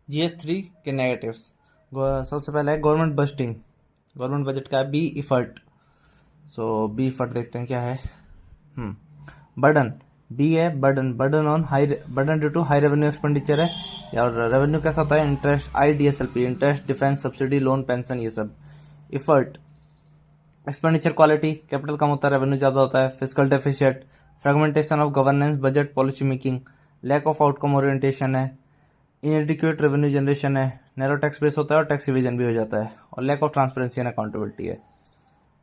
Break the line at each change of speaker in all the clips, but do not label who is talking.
GS3 के negatives. सबसे पहले है गवर्नमेंट बजटिंग। गवर्नमेंट बजट का है B effort. So B effort देखते हैं क्या है। बर्डन, बी है burden. Burden due to high revenue expenditure है। और रेवेन्यू कैसा होता है? Interest, IDSLP, interest, defence, subsidy, loan, pension, ये सब। इफर्ट, एक्सपेंडिचर क्वालिटी, कैपिटल कम होता है, रेवेन्यू ज़्यादा होता है। Physical deficit, fragmentation of governance, budget, policy making, lack of outcome orientation है। इनएडिक्वेट रेवेन्यू जनरेशन है। नैरो टैक्स बेस होता है और टैक्स इवेजन भी हो जाता है। और lack of transparency and accountability है।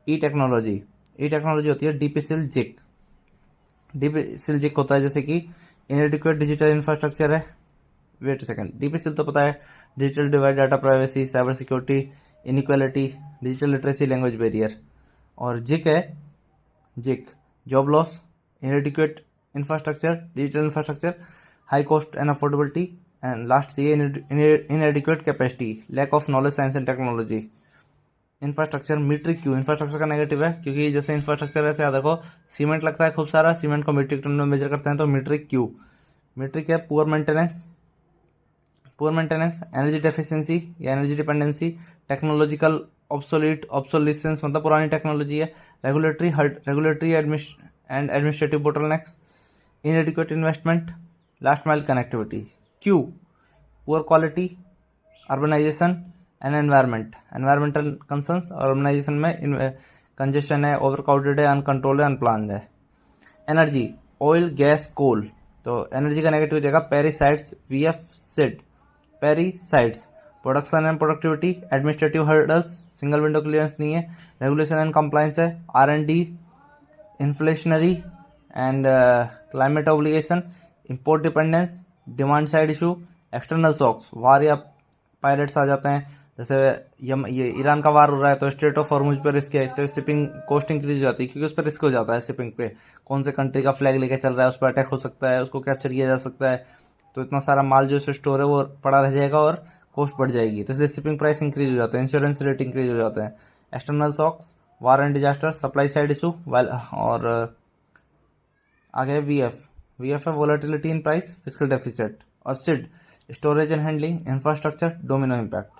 ई टेक्नोलॉजी होती है डीपीसीएल जिक। डीपीसीएल जिक होता है जैसे कि इनएडिक्वेट डिजिटल इंफ्रास्ट्रक्चर है। वेट सेकंड, डीपीसीएल तो पता है, digital divide, data privacy, cyber security, inequality, digital literacy, language barrier. और जिक है, जिक job loss, inadequate infrastructure, digital infrastructure, high cost and affordability, and last चाहिए inadequate capacity, lack of knowledge, science and technology. Infrastructure metric Q, infrastructure का negative है क्योंकि जैसे infrastructure ऐसे देखो, सीमेंट लगता है खूब सारा, सीमेंट को मीट्रिक टन में मेजर करते हैं, तो मीट्रिक क्यू। मीट्रिक है पुअर मेंटेनेंस, एनर्जी डेफिशिएंसी या एनर्जी डिपेंडेंसी, टेक्नोलॉजिकल ऑब्सोलिसेंस मतलब पुरानी टेक्नोलॉजी है, regulatory and administrative bottlenecks, inadequate investment, last mile connectivity. Q, poor quality, urbanisation and environmental concerns. Urbanisation में कंजेशन है, ओवर क्राउडेड है, uncontrolled है, unplanned है। Energy, oil, gas, coal. तो energy का नेगेटिव हो जाएगा पेरिसाइड्स, VF सिड, पेरिसाइड्स। Production and productivity, administrative hurdles, single window clearance नहीं है, रेगुलेशन एंड कंप्लायंस है, R&D, inflationary and climate obligation, import dependence, demand side issue, external shocks, war या पायरेट्स आ जाते हैं। जैसे ये ईरान का वार हो रहा है तो स्ट्रेट ऑफ हॉर्मुज पर रिस्क है, इससे शिपिंग कॉस्ट इंक्रीज हो जाती है क्योंकि उस पर रिस्क हो जाता है शिपिंग पे। कौन से कंट्री का फ्लैग लेके चल रहा है, उस पर अटैक हो सकता है, उसको कैप्चर किया जा सकता है, तो इतना सारा माल जो स्टोर है वो पड़ा रह जाएगा और कॉस्ट बढ़ जाएगी, तो इसलिए शिपिंग प्राइस इंक्रीज हो जाता है, इंश्योरेंस रेट इंक्रीज हो जाते हैं। External shocks, war and disaster, supply side issue, और आगे VF है volatility in price, physical deficit. और सिड, storage and handling, infrastructure, domino impact.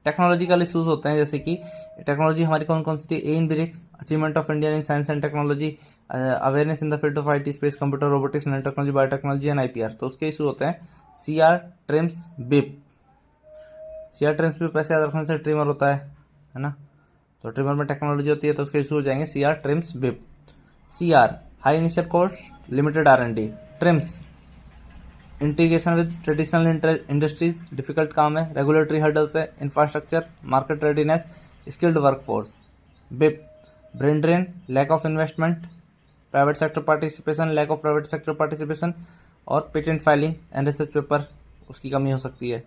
Technological issues होते हैं जैसे कि टेक्नोलॉजी हमारी कौन कौन सी थी? A in BRICS, achievement of India in science and technology, awareness in the field of IT, space, computer, robotics, nano technology, biotechnology and IPR। तो उसके इशू होते हैं CR, ट्रिम्स, बिप। CR, ट्रिम्स, बिप ऐसे याद रखने से ट्रिमर होता है ना, तो ट्रिमर में टेक्नोलॉजी होती है तो उसके इशू हो जाएंगे CR, ट्रिम्स, बिप। CR, high initial cost, limited R&D। Trims, integration with traditional industries, difficult काम है, रेगुलेटरी हर्डल्स है, infrastructure, market readiness, skilled workforce. बिप, brain drain, lack of investment, private sector participation, lack of private sector participation, और patent filing and research paper उसकी कमी हो सकती है।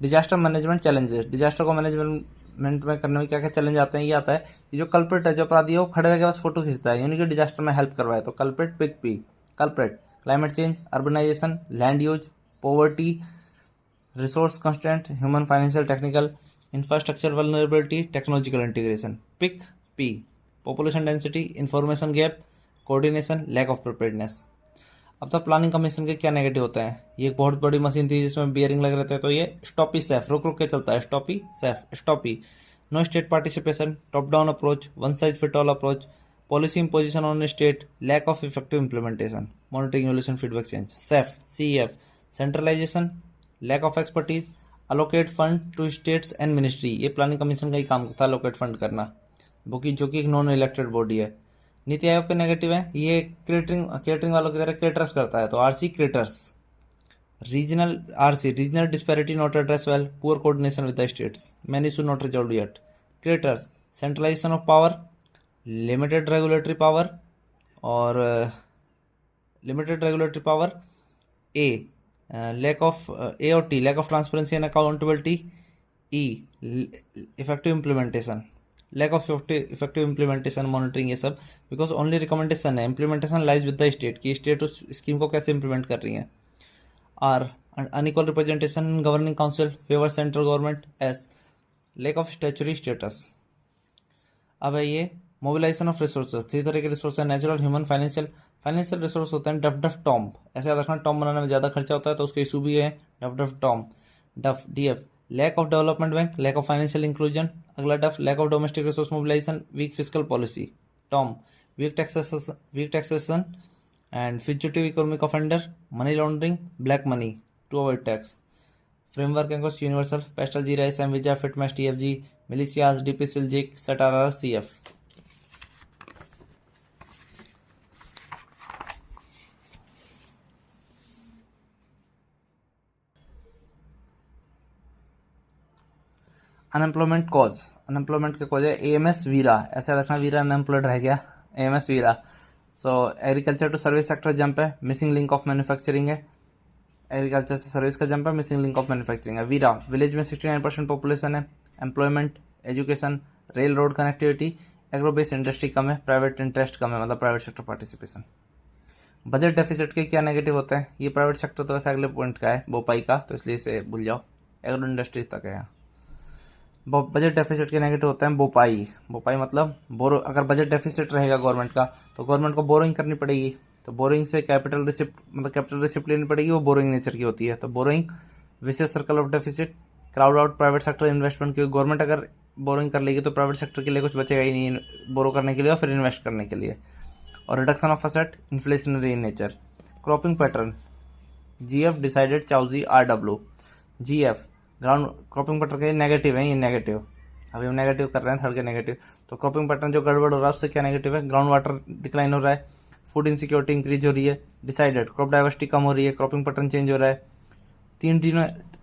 डिजास्टर मैनेजमेंट चैलेंजेस, डिजास्टर को मैनेजमेंट में करने में क्या क्या चैलेंज आते हैं? ये आता है कि जो कल्प्रिट है, जो अपराधी है, वो खड़े रह के बस फोटो खींचता है, यानी कि डिजास्टर में हेल्प करवाए, तो culprit, big P। Culprit, climate change, urbanisation, land use, poverty, resource constant, human, financial, technical, infrastructure vulnerability, technological integration. Pick P, population density, information gap, coordination, lack of preparedness. अब तक planning commission के क्या negative होते हैं? ये एक बहुत बड़ी मशीन थी जिसमें बियरिंग लगे रहते हैं, तो ये स्टॉपी सेफ, रुक रुक के चलता है, स्टॉपी सेफ, स्टॉपी। No state participation, top down approach, one size fit all approach, policy imposition on state, lack of effective implementation, monitoring, evolution, feedback change. Safe, CEF, centralisation, lack of expertise, allocate fund to states and ministry. ये planning commission का ही काम था, allocate fund करना, जो कि एक non elected body है। नीति आयोग के नेगेटिव है, ये केटरिंग वालों की तरह केटरस करता है, तो RC, केटर्स। Regional disparity not address well, poor coordination with the states, many issue not resolved yet. क्रेटर्स, centralisation of power, limited regulatory power, और limited regulatory power. A, lack of A और T, lack of transparency and accountability. E, effective implementation, lack of effective implementation, monitoring, ये सब because only recommendation है, implementation lies with the state की state उस scheme को कैसे implement कर रही है। R, unequal representation governing council, favour central government. S, lack of statutory status. अब है ये मोबिलाइजेशन ऑफ रिसोर्सेज, 3 तरह के रिसोर्स है, natural, human, financial. Financial resource होते हैं डफ डफ टॉम्ब, ऐसे याद रखना, टॉम्ब बनाने में ज़्यादा खर्चा होता है तो उसके इशू भी है, डफ डफ टॉम्ब। डफ DF lack of development bank, lack of financial inclusion. अगला डफ lack of domestic resource mobilisation, weak physical policy. टॉम weak taxation and fugitive economic offender, money laundering, black money to avoid tax. Framework and cost universal, पेस्टल जी राइस एम विजा फिटमेस TFG, मिलिशियास DP सिलजिक सटारा CF। अनएम्प्लॉयमेंट कॉज, अनएम्प्लॉयमेंट के कॉज है AMS वीरा, ऐसा रखना वीरा अनएम्प्लॉयड रह गया, AMS वीरा। So agriculture to service sector jump है, मिसिंग लिंक ऑफ मैन्युफैक्चरिंग है, एग्रीकल्चर से सर्विस का जंप है, मिसिंग लिंक ऑफ मैन्युफैक्चरिंग है। वीरा विलेज में 69% पॉपुलेशन है, employment, education, rail road connectivity, agro based industry कम है, प्राइवेट इंटरेस्ट कम है, मतलब private sector participation. Budget deficit के क्या नेगेटिव होते हैं, ये प्राइवेट सेक्टर तो वैसे अगले पॉइंट का है बोपाई का, तो इसलिए इसे भूल जाओ, एग्रो इंडस्ट्रीज तक है। बजट डेफिसिट के नेगेटिव होते हैं बोपाई मतलब बोरो, अगर बजट डेफिसिट रहेगा गवर्नमेंट का तो गवर्नमेंट को बोरोइंग करनी पड़ेगी, तो बोरोइंग से कैपिटल रिसिप्ट मतलब कैपिटल रिसिप्ट लेनी पड़ेगी, वो बोरोइंग नेचर की होती है। तो borrowing, vicious circle of deficit, crowd out private sector investment, क्योंकि गवर्नमेंट अगर बोरोइंग कर लेगी तो प्राइवेट सेक्टर के लिए कुछ बचेगा ही नहीं बोरो करने के लिए और फिर इन्वेस्ट करने के लिए। और reduction of asset, inflationary in nature. Cropping pattern, GF decided चाउजी RW। GF ground cropping pattern के नेगेटिव है, ये नेगेटिव, अभी हम नेगेटिव कर रहे हैं, थर्ड के नेगेटिव। तो क्रॉपिंग पैटर्न जो गड़बड़ हो रहा है उससे क्या नेगेटिव है, ग्राउंड वाटर डिक्लाइन हो रहा है, फूड इनसिक्योरिटी इंक्रीज हो रही है, डिसाइडेड क्रॉप डाइवर्सिटी कम हो रही है, क्रॉपिंग पैटर्न चेंज हो रहा है।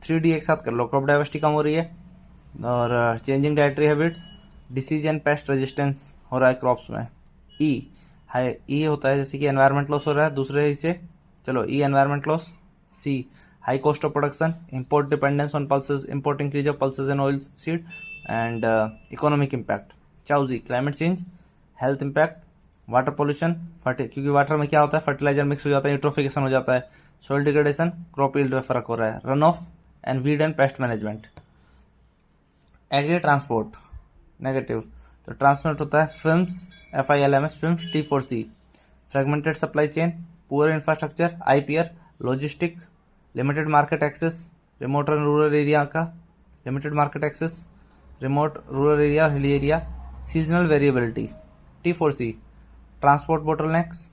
3D एक साथ कर लो, क्रॉप डाइवर्सिटी कम हो रही है और changing dietary habits, disease and paste resistance हो रहा है क्रॉप्स में। ई होता है जैसे कि एनवायरमेंट लॉस हो रहा है दूसरे हिस्से, चलो E environment loss. C high cost of production, import dependence on pulses, import increase of pulses and oil seed, and economic impact। चाउजी climate change, health impact, water pollution, क्योंकि वाटर में क्या होता है, फर्टिलाइजर मिक्स हो जाता है, eutrophication हो जाता है, soil degradation, crop yield में फर्क हो रहा है, run off and weed and pest management. Agri transport negative, तो ट्रांसपोर्ट होता है films, FILMS films, T4C fragmented supply chain, poor infrastructure, IPR logistic, limited market access, remote और रूरल एरिया का, limited market access, remote rural area और hilly area, seasonal variability. T4C transport bottlenecks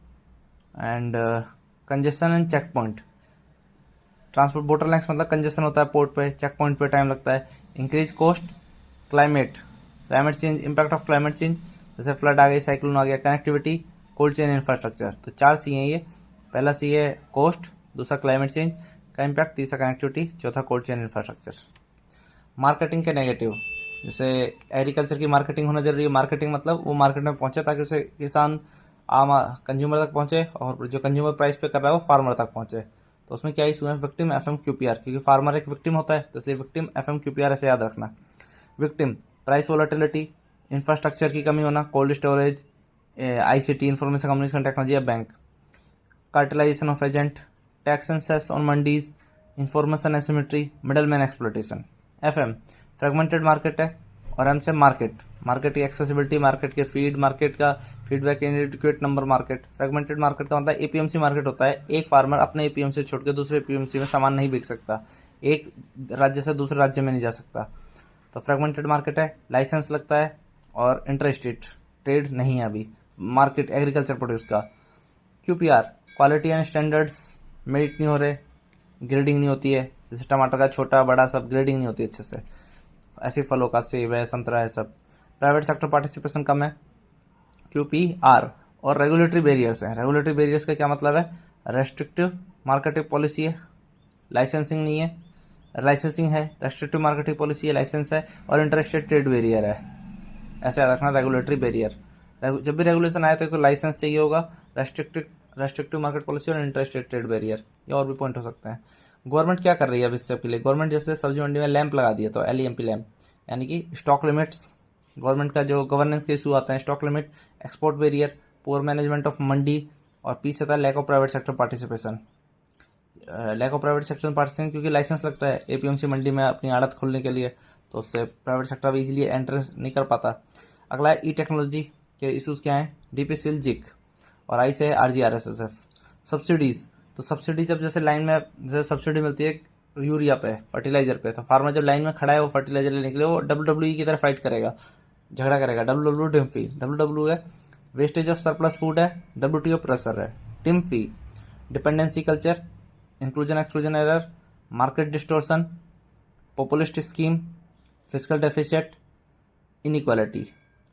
and congestion and checkpoint. Transport bottlenecks मतलब congestion होता है port पे, check point पे time लगता है। Increase cost, climate change, impact of climate change, जैसे flood आ गई, साइक्लोन आ गया, कनेक्टिविटी, कोल्ड चेन इंफ्रास्ट्रक्चर। तो 4 C हैं ये, पहला C है कॉस्ट, दूसरा क्लाइमेट चेंज का इम्पैक्ट, तीसरा कनेक्टिविटी, चौथा कोल्ड चेन इंफ्रास्ट्रक्चर। मार्केटिंग के नेगेटिव, जैसे एग्रीकल्चर की मार्केटिंग होना जरूरी है, मार्केटिंग मतलब वो मार्केट में पहुंचे ताकि उसे किसान आम कंज्यूमर तक पहुंचे और जो कंज्यूमर प्राइस पे कर रहा है वो फार्मर तक पहुंचे। तो उसमें क्या इशू है, विक्टिम FMQPR, क्योंकि फार्मर एक विक्टिम होता है तो इसलिए विक्टिम FMQPR ऐसे याद रखना। विक्टिम प्राइस वोलेटिलिटी, इंफ्रास्ट्रक्चर की कमी होना, cold storage, ICT information communication technology या bank, cartelisation of agent, tax and cess on mandis, information asymmetry, middleman exploitation. FM fragmented market है और M से मार्केट की एक्सेसिबिलिटी, मार्केट के फीड, मार्केट का feedback, inadequate number market. Fragmented market का मतलब APMC market होता है, एक फार्मर अपने APMC से छोड़ के दूसरे APMC में सामान नहीं बेच सकता, एक राज्य से दूसरे राज्य में नहीं जा सकता, तो फ्रेगमेंटेड मार्केट है। लाइसेंस लगता है और इंटरस्टेट ट्रेड नहीं है अभी मार्केट एग्रीकल्चर प्रोड्यूस का। QPR quality and standards met नहीं हो रहे, ग्रेडिंग नहीं होती है, जैसे टमाटर का छोटा बड़ा सब ग्रेडिंग नहीं होती अच्छे से, ऐसे फलों का सेब है, संतरा है सब। प्राइवेट सेक्टर पार्टिसिपेशन कम है, QPR। और रेगुलेटरी बैरियर्स हैं, रेगुलेटरी बैरियर्स का क्या मतलब है, रेस्ट्रिक्टिव मार्केटिंग पॉलिसी है, लाइसेंसिंग नहीं है, लाइसेंसिंग है, रेस्ट्रिक्टिव मार्केटिंग पॉलिसी है, लाइसेंस है, और इंटरस्टेट ट्रेड बैरियर है, ऐसे याद रखना रेगुलेटरी बैरियर। जब भी रेगुलेशन आए तो लाइसेंस चाहिए होगा, रेस्ट्रिक्टिव मार्केट पॉलिसी और इंटरस्टेट ट्रेड बैरियर, ये और भी पॉइंट हो सकते हैं। गवर्नमेंट क्या कर रही है अब इस सब के लिए, गवर्नमेंट जैसे सब्जी मंडी में लैंप लगा दिया तो LEMP लैंप, यानी कि स्टॉक लिमिट्स, गवर्नमेंट का जो गवर्नेंस के इशू आते हैं, stock limit, export barrier, poor management of mandi, और पीछे था lack of private sector participation. Lack of private sector participation क्योंकि लाइसेंस लगता है APMC मंडी में अपनी आड़त खोलने के लिए, तो उससे प्राइवेट सेक्टर भी इजीली एंटर नहीं कर पाता। अगला ई टेक्नोलॉजी के इशूज़ क्या हैं, DP सिलजिक, और ICE RGRSSF। सब्सिडीज़, तो सब्सिडी जब जैसे लाइन में जैसे सब्सिडी मिलती है यूरिया पे, फर्टिलाइजर पे। तो फार्मर जब लाइन में खड़ा है वो फर्टिलाइजर लेने के लिए, वो WWE की तरह फाइट करेगा, झगड़ा करेगा। डब्ल्यू डिम्फी, डब्ल्यू है वेस्टेज ऑफ सरप्लस फूड है, WTO प्रेशर है। टिम्फी dependency culture, inclusion exclusion error, market distortion, populist scheme, physical deficit, inequality.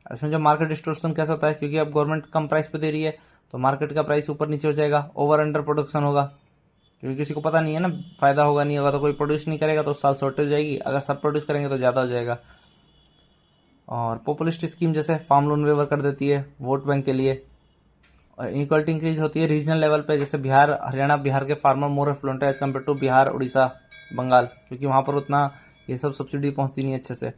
इसमें जो मार्केट डिस्टोर्शन कैसा होता है, क्योंकि अब गवर्नमेंट कम प्राइस पे दे रही है तो मार्केट का प्राइस ऊपर नीचे हो जाएगा, ओवर अंडर प्रोडक्शन होगा, क्योंकि किसी को पता नहीं है ना फायदा होगा नहीं होगा, तो कोई प्रोड्यूस नहीं करेगा तो उस साल शॉर्टेज हो जाएगी, अगर सब प्रोड्यूस करेंगे तो ज़्यादा हो जाएगा। और पॉपुलिस्ट स्कीम जैसे फार्म लोन वेवर कर देती है वोट बैंक के लिए। और इनइक्वालिटी इंक्रीज होती है रीजनल लेवल पे, जैसे बिहार हरियाणा, बिहार के फार्मर मोर एफ्लुएंट है as compare to Bihar, Orissa, Bengal, क्योंकि वहाँ पर उतना ये सब सब्सिडी पहुँचती नहीं अच्छे से।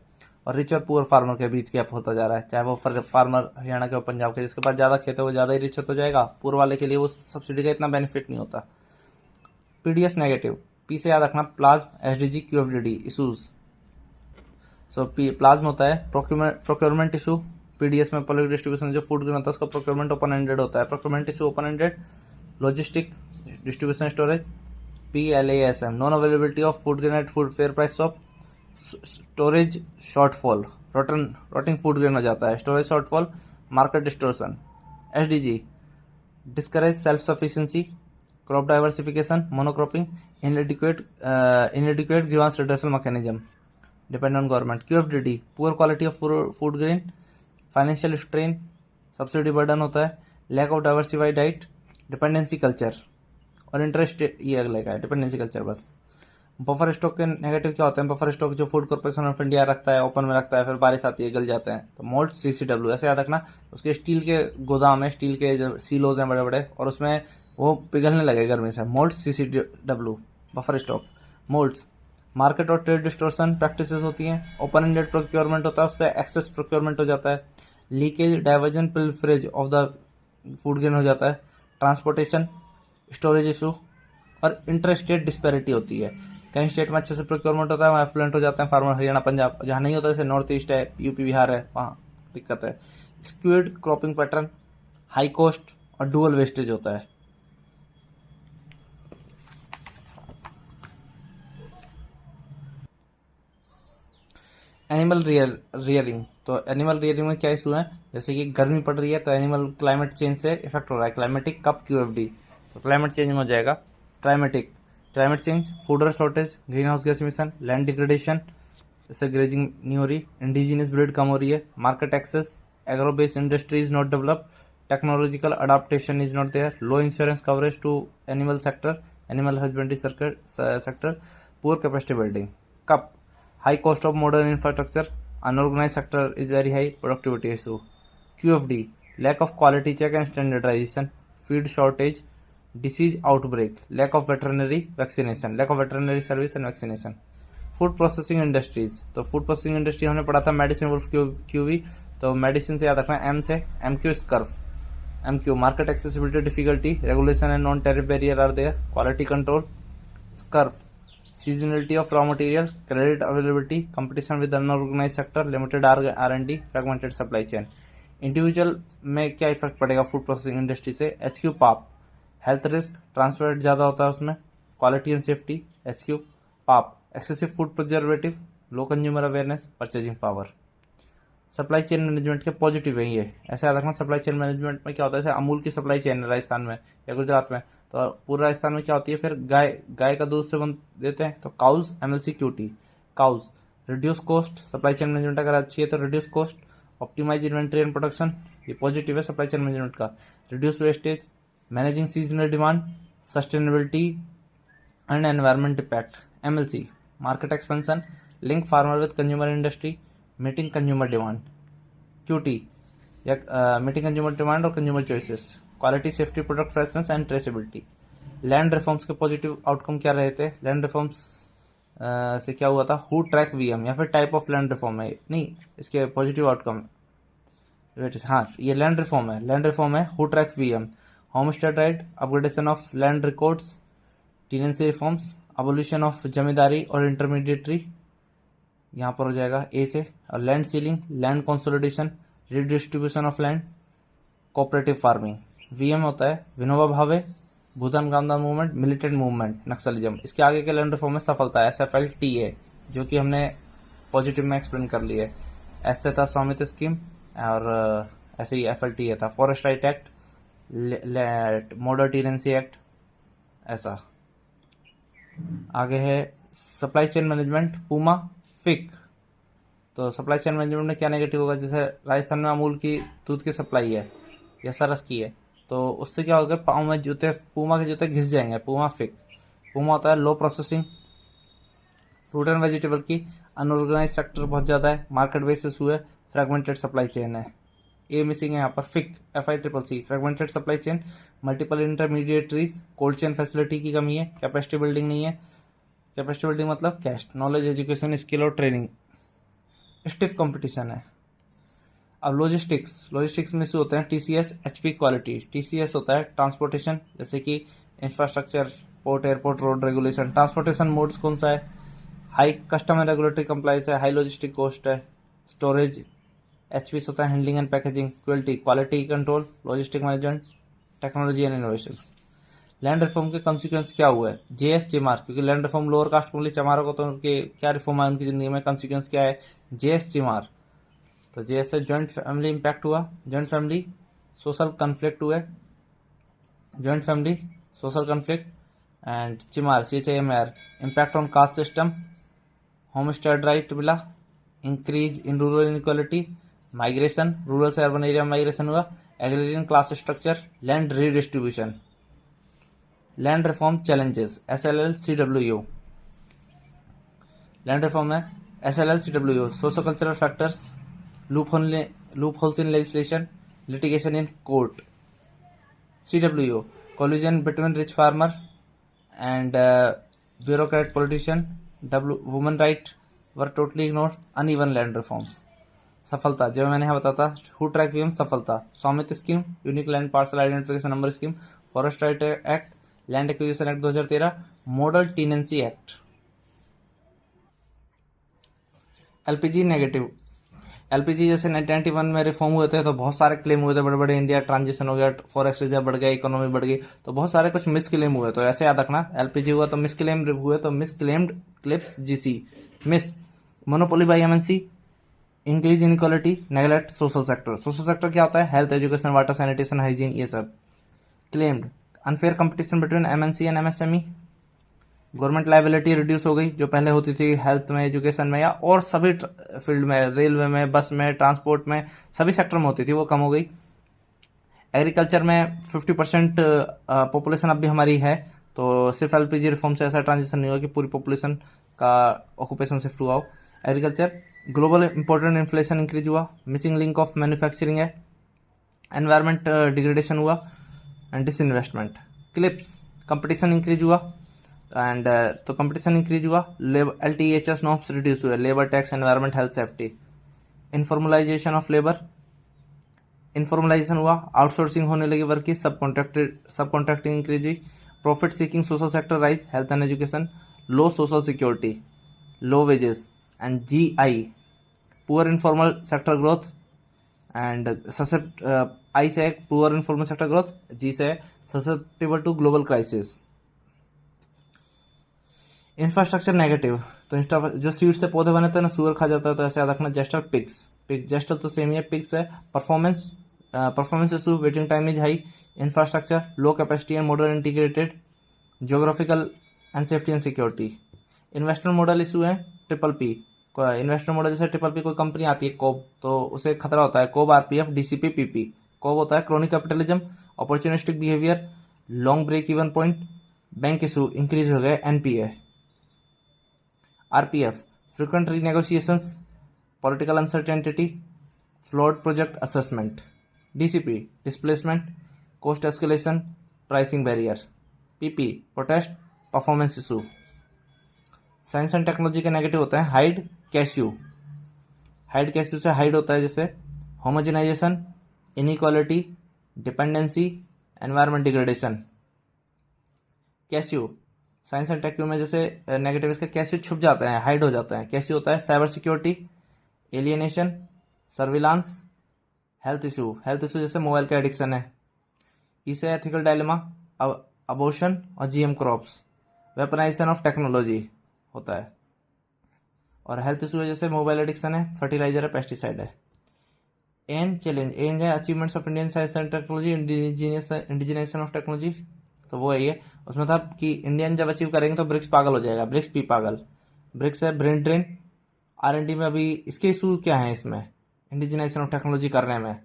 और रिच और पुअर फार्मर के बीच गैप होता जा रहा है, चाहे वो फार्मर हरियाणा के और पंजाब के, जिसके पास ज़्यादा खेत है वो ज़्यादा ही रिच होता जाएगा, पुअर वाले के लिए वो सब्सिडी का इतना बेनिफिट नहीं होता। PDS नेगेटिव, पी से याद रखना प्लाज्म, SDG, QFDD इशूज। सो प्लाज्म होता है प्रोक्योरमेंट इशू, PDS में पब्लिक डिस्ट्रीब्यूशन जो फूड ग्रेन होता है उसका प्रोक्योरमेंट ओपन एंडेड होता है, procurement issue open ended. Logistic distribution storage, PLASM non availability of food grain at food fair price of. Storage shortfall, rotting food grain हो जाता है, storage shortfall, market distortion. SDG discourage self sufficiency, crop diversification, monocropping, inadequate grievance redressal mechanism depend on government। QFDD poor quality of food grain, financial strain, subsidy burden होता है, lack of diversified diet, dependency culture. और interest ये अगले का है, dependency culture बस। Buffer stock के negative क्या होते हैं, बफर स्टॉक जो फूड कॉर्पोरेशन ऑफ इंडिया रखता है ओपन में रखता है, फिर बारिश आती है गल जाते हैं। तो मोल्ट CCW ऐसे याद रखना, उसके स्टील के गोदाम है, स्टील के जो सीलोज हैं बड़े बड़े, और उसमें वो पिघलने लगे गर्मी से। Moult CCW buffer stock. Moults market और ट्रेड डिस्टोर्शन प्रैक्टिसेस होती हैं, ओपन एंडेड प्रोक्योरमेंट होता है, उससे एक्सेस प्रोक्योरमेंट हो जाता है, leakage, diversion, pilferage of the food grain हो जाता है, ट्रांसपोर्टेशन, स्टोरेज इशू, और इंटरस्टेट डिस्पैरिटी होती है। कहीं स्टेट में अच्छे से प्रोक्योरमेंट होता है वहाँ एफ्लुएंट हो जाते हैं फार्मर, हरियाणा पंजाब, जहाँ नहीं होता जैसे नॉर्थ ईस्ट है, यूपी बिहार है, वहाँ दिक्कत है। Skewed cropping pattern, high cost और डुअल वेस्टेज होता है। एनिमल रियरिंग, तो एनिमल रियरिंग में क्या इशू है, जैसे कि गर्मी पड़ रही है तो एनिमल क्लाइमेट चेंज से इफेक्ट हो रहा है, क्लाइमेटिक कप QFD, तो क्लाइमेट चेंज में हो जाएगा। Climate change, fodder shortage, greenhouse gas emission, land degradation, जैसे ग्रेजिंग नहीं हो रही, इंडिजिनियस ब्रीड कम हो रही है, market access, agro based industry is not develop, technological adaptation is not there, low insurance coverage to animal sector, animal husbandry sector, poor capacity building. Cup, high cost of modern infrastructure, unorganized sector is very high, productivity issue। QFD lack of quality check and standardization, feed shortage, disease outbreak, lack of veterinary service and vaccination। Food processing industries, तो food processing industry हमने पढ़ा था medicine wolf QV, तो medicine से याद रखना M से MQ scurf. MQ market accessibility difficulty, regulation and non tariff barrier are there, quality control. Scurf seasonality of raw material, credit availability, competition with unorganized sector, limited R&D, fragmented supply chain। Individual में क्या effect पड़ेगा food processing industry से, HQ पाप, health risk, transfer ज़्यादा होता है उसमें, quality and safety, HQ पाप, excessive food preservative, low consumer awareness, purchasing power. Supply chain management के पॉजिटिव है ये, ऐसे याद रखना। सप्लाई चेन मैनेजमेंट में क्या होता है, जैसे अमूल की सप्लाई चेन है राजस्थान में या गुजरात में, तो पूरे राजस्थान में क्या होती है, फिर गाय का दूध से बन देते हैं, तो cows MLC QT, cows reduce cost, supply chain management अगर अच्छी है तो reduce cost, optimise inventory and production, ये पॉजिटिव है सप्लाई चेन मैनेजमेंट का। Reduce wastage, managing seasonal demand, sustainability and environment impact. MLC market expansion, link farmer with consumer industry, meeting consumer demand. QT या meeting consumer demand और consumer choices, quality, safety, product freshness and traceability. Land reforms के positive outcome क्या रहे थे, land reforms से क्या हुआ था, हु ट्रैक VM, या फिर टाइप ऑफ लैंड रिफॉर्म है, नहीं इसके पॉजिटिव आउटकम, हाँ ये लैंड रिफॉर्म है, हु ट्रैक VM, homestead right, upgradation of land records, tenancy reforms, abolition of zamindari और इंटरमीडिएटरी, यहाँ पर हो जाएगा A से। और land ceiling, land consolidation, redistribution of land, cooperative farming. VM होता है विनोबा भावे, भूदान गांधार मूवमेंट, मिलिटेंट मूवमेंट, नक्सलिज्म। इसके आगे के लैंड रिफॉर्म में सफलता, SFLTA, जो कि हमने पॉजिटिव में एक्सप्लेन कर लिया है। एस से था स्वामित्व स्कीम, और ऐसे ही FLTA था, forest right act, model tenancy act, ऐसा। आगे है सप्लाई चेन मैनेजमेंट, पूमा, फिक। तो सप्लाई चेन मैनेजमेंट में क्या नेगेटिव होगा, जैसे राजस्थान में अमूल की दूध की सप्लाई है या सरस की है, तो उससे क्या होगा, पाँव में जूते, पूमा के जूते घिस जाएंगे, पूमा फिक। पूमा होता है लो प्रोसेसिंग। फ्रूट एंड वेजिटेबल की अनऑर्गेनाइज सेक्टर बहुत ज़्यादा है, मार्केट बेस इशू है, फ्रेगमेंटेड सप्लाई चेन है। ए मिसिंग है यहाँ पर, फिक, FICC, fragmented supply chain, multiple intermediaries, cold chain facility की कमी है, कैपेसिटी बिल्डिंग नहीं है। कैपेसिटी बिल्डिंग मतलब कैश, नॉलेज, एजुकेशन, स्किल और ट्रेनिंग। स्टिफ कंपटीशन है। अब लॉजिस्टिक्स में से होते हैं TCS, HP, क्वालिटी। TCS होता है ट्रांसपोर्टेशन, जैसे कि infrastructure, port, airport, road regulation. Transportation modes कौन सा है, high custom and regulatory compliance है, हाई लॉजिस्टिक कॉस्ट है। स्टोरेज, HP होता है handling and packaging. Quality control, logistic management, technology and innovation. Land reform के कॉन्सिक्वेंस क्या हुआ है, JS चिमार, क्योंकि लैंड रिफॉर्म लोअर कास्ट को मिली, चमारों को तो उनके क्या रिफॉर्म है उनकी जिंदगी में, कॉन्सिक्वेंस क्या है, JS चिमार। तो JS से जॉइंट फैमिली इम्पैक्ट हुआ, जॉइंट फैमिली सोशल कन्फ्लिक्ट हुए, joint family social conflict. And चिमार, CHIMAR, impact on caste system, homestead मिला, increase in rural inequality, migration, rural से अर्बन एरिया में माइग्रेशन हुआ, agrarian class structure, land redistribution. Land reform challenges, SLLCWO। Land reform में SLLCWO, socio cultural factors, loopholes in legislation, litigation in court. CWO, collision between rich farmer and bureaucrat politician. Women right were totally ignored, uneven land reforms. सफलता, जब मैंने यहाँ बताता, who ट्रैक VM सफलता, स्वामित्व scheme, unique land parcel identification number scheme, forest right act, land acquisition act 2013, model tenancy act. LPG negative. LPG जैसे 1991 में रिफॉर्म हुए थे तो बहुत सारे क्लेम हुए थे, बड़े बड़े, इंडिया ट्रांजिशन हो गया, फॉरेस्ट रिजर्व बढ़ गया, इकोनॉमी बढ़ गई, तो बहुत सारे कुछ मिस क्लेम हुए। तो ऐसे याद रखना, LPG हुआ तो मिस क्लेम हुए, तो miss claimed clips GC, miss monopoly by MNC, increase inequality, neglect social sector. Social sector क्या होता है, health, education, water, sanitation, hygiene, ये सब। Claimed unfair competition between MNC and MSME, government liability reduce हो गई, जो पहले होती थी हेल्थ में, एजुकेशन में, या और सभी फील्ड में, रेलवे में, बस में, ट्रांसपोर्ट में, सभी सेक्टर में होती थी, वो कम हो गई। एग्रीकल्चर में 50% पॉपुलेशन अब भी हमारी है, तो सिर्फ LPG रिफॉर्म से ऐसा ट्रांजिशन नहीं हुआ कि पूरी पॉपुलेशन का ऑक्यूपेशन शिफ्ट हुआ हो। Agriculture, global important inflation increase हुआ, मिसिंग लिंक ऑफ मैन्युफैक्चरिंग है, एनवायरमेंट डिग्रेडेशन हुआ and disinvestment. Clips, competition increase हुआ, एंड तो कंपटीशन इंक्रीज हुआ, LTHS नॉर्म्स रिड्यूस हुए, labour tax, environment, health, safety. Informalisation of labour, informalisation हुआ, outsourcing होने लगी वर्क की, सब कॉन्ट्रैक्टिंग इंक्रीज हुई, profit seeking social sector rise, health and education, low social security, low wages and GI, poor informal sector growth and I से poor informal sector growth, G से susceptible to global crisis. Infrastructure negative, तो जो seed से पौधे बने थे ना, सुअर खा जाता है, तो ऐसे याद रखना। जेस्टर, पिग्स, जेस्टर तो सेम ही है, पिग्स है। Performance issue, waiting time is high, infrastructure, low capacity and model integrated, geographical and safety and security. Investment model issue है, PPP। इन्वेस्टमेंट मॉडल जैसे PPP, कोई कंपनी आती है कोब, तो उसे खतरा होता है, कोब, RPF, DCP, PP। कोब होता है chronic capitalism, opportunistic behaviour, long break even point, bank issue increase हो गए, NPA। RPF, frequent renegotiations, political uncertainty, flawed project assessment. DCP, displacement, cost escalation, pricing barrier. PP, protest, performance issue. Science and technology के negative होते हैं, hide, cashew. Hide cashew से hide होता है जैसे homogenisation, inequality, dependency, environment degradation. Cashew, science and tech में जैसे negative इसके कैश्यू छुप जाते हैं, हाइड हो जाते हैं। कैश्यू होता है cyber security, alienation, surveillance, health issue जैसे मोबाइल का एडिक्शन है। इसे एथिकल डायलेमा, अबॉर्शन और GM crops, weaponisation of technology होता है, और हेल्थ इशू है जैसे मोबाइल एडिक्शन है, फर्टिलाइजर है, पेस्टिसाइड है। एन चैलेंज, एन है achievements of Indian science and technology, indigenisation of technology, तो वो है ये। उसमें था कि इंडियन जब अचीव करेंगे तो ब्रिक्स पागल हो जाएगा, ब्रिक्स भी पागल। ब्रिक्स है ब्रेन ड्रेन, R&D में अभी इसके इशू क्या हैं इसमें इंडिजिनेशन ऑफ टेक्नोलॉजी करने में,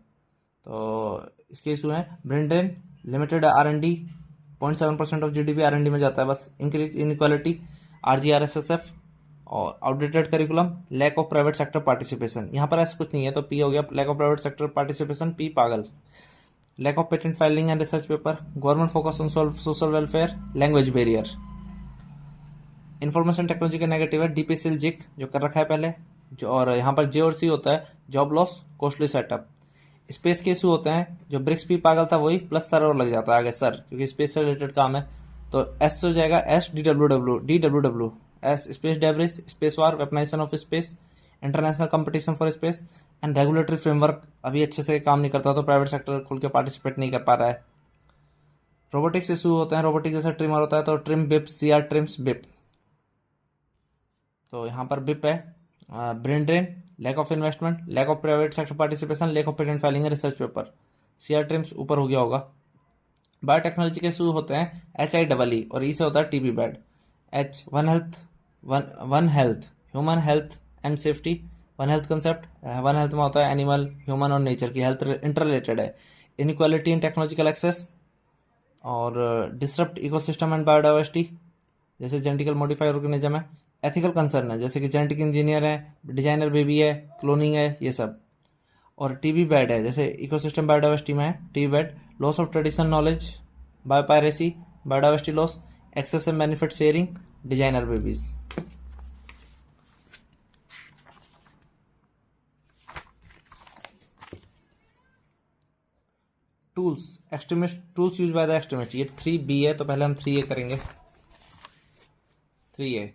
तो इसके इशू हैं brain drain, limited R&D, 0.7% of GDP R&D में जाता है बस, इंक्रीज इनइक्वालिटी, RGRSSF, और outdated curriculum, lack of private sector participation. यहाँ पर ऐसा कुछ नहीं है तो पी हो गया, lack of private sector participation, P पागल। Lack of patent filing and research paper, government focus on social welfare, language barrier. Information technology का नेगेटिव है DPCL जिक जो कर रखा है पहले जो, और यहाँ पर J और C होता है job loss, costly setup. Space के इशू होते हैं, जो ब्रिक्स भी पागल था वही, प्लस सर और लग जाता है आगे सर, क्योंकि स्पेस से रिलेटेड काम है, तो S हो जाएगा DWW, S space debris, space war, weaponisation of space, international competition for space and regulatory framework अभी अच्छे से काम नहीं करता तो प्राइवेट सेक्टर खुल के पार्टिसिपेट नहीं कर पा रहा है। रोबोटिक्स इशू होते हैं, रोबोटिक्स जैसा ट्रिमर होता है तो ट्रिम बिप, CR ट्रिम्स बिप, तो यहाँ पर बिप है। Brain drain, lack of investment, lack of private sector participation, lack of patent filing, research paper, CR trims ऊपर हो गया होगा। बायोटेक्नोलॉजी के इशू होते हैं HIEE और ई से होता है TB bad. H one health, human health and safety, one health concept, one health में होता है एनिमल, ह्यूमन और नेचर की हेल्थ इंटर रिलेटेड है। इनइक्वालिटी इन टेक्नोलॉजिकल एक्सेस, और डिसरप्ट इकोसिस्टम एंड बायोडाइवर्सिटी जैसे जेनेटिकल मॉडिफाइड ऑर्गेनिज्म है। Ethical concern है जैसे कि जेनेटिक इंजीनियर है, डिजाइनर बेबी है, क्लोनिंग है, ये सब। और TB बैड है जैसे इकोसिस्टम बायोडाइवर्सिटी में है TB bad, loss of traditional knowledge, biopiracy, biodiversity loss, excessive benefit sharing, designer babies. Tools, extremist tools use by the extremist, ये 3B है तो पहले हम 3A करेंगे। 3A